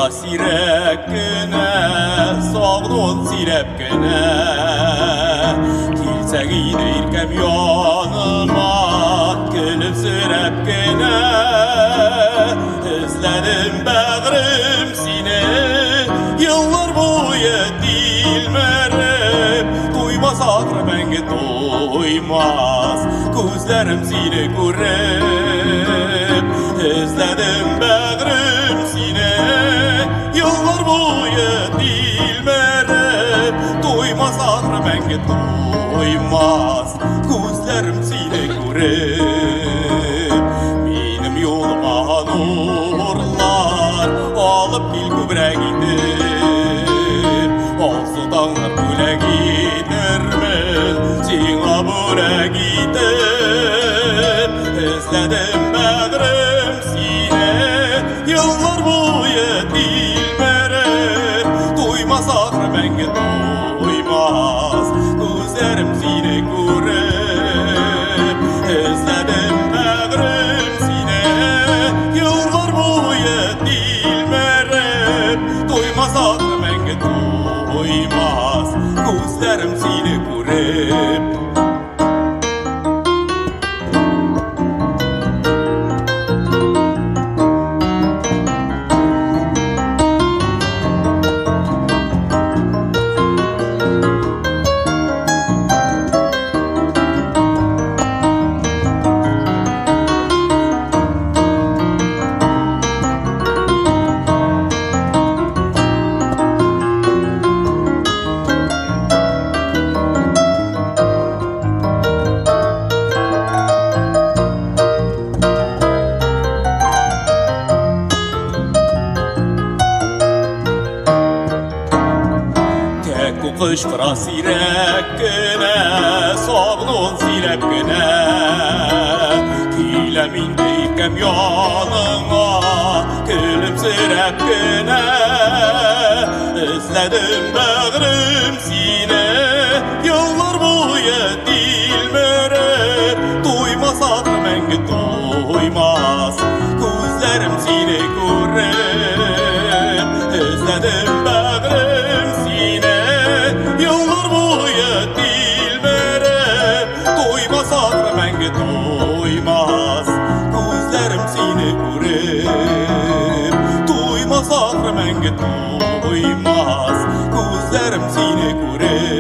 fıra sirek güne, sağlığın sirep güne. Kilseği değirkem yanıma, gülümsürep güne. Özledim bağrım seni, yıllar boyu dilmerim. Duymaz ağrı benge duymaz, gözlerim seni görüp. Özledim bağrım seni, yıllar boyu dilmerim. Duymaz ağrı benge duymaz, gözlerim seni görüp. Benim yoluma nurlar alıp bil kübre gidip. Alsudanlar bule gidermen, sana bule gidip. Özledim bağrım seni, yıllar boyu dilmerim. Duymaz ağrı benge duymaz, gözlerim seni görüp. Özledim bağrım seni, yıllar boyu dilmerim. Duymaz ağrı benge duymaz, gözlerim seni görüp. Kış fıra sirek güne, sağlığın sirep güne. Kilemin deykem yanına, gülümsürep güne. Özledim bağrım seni, yıllar boyu dilmerim. Duymaz ağrı benge duymaz, gözlerim seni görüp. Özledim bağrım seni, yıllar boyu dilmerim. Duymaz ağrı benge duymaz, gözlerim seni görüp. Duymaz ağrı benge duymaz, gözlerim seni görüp.